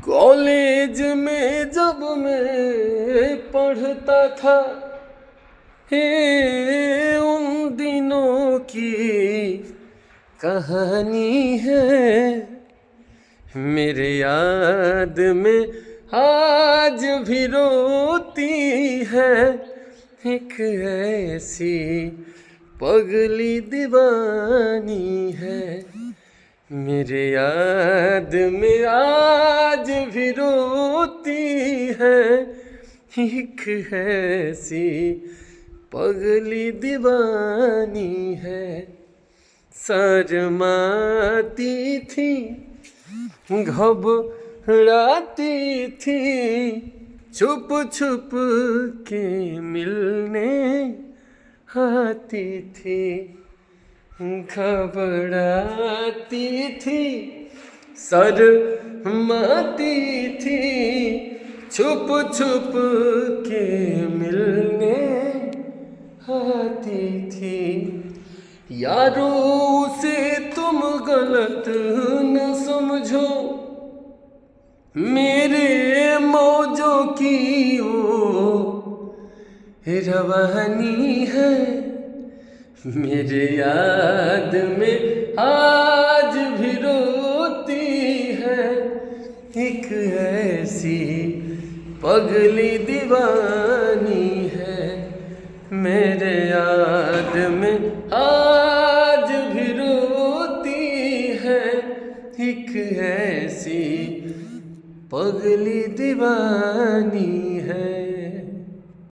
College में जब मैं पढ़ता था, हे उन दिनों की कहानी है मेरे याद में आज भी रोती है। एक ऐसी पगली दीवानी है मेरे याद में आज भी रोती है। एक ऐसी पगली दीवानी है। शर्माती थी, घबराती थी, छुप छुप के मिलने आती थी। घबराती थी, शर्माती थी, छुप छुप के मिलने आती थी। यारो उसे तुम गलत न समझो, मेरे मौजों की वो रवानी है मेरे याद में आज भी रोती है। एक ऐसी पगली दीवानी है मेरे याद में आज भी रोती है। एक ऐसी पगली दीवानी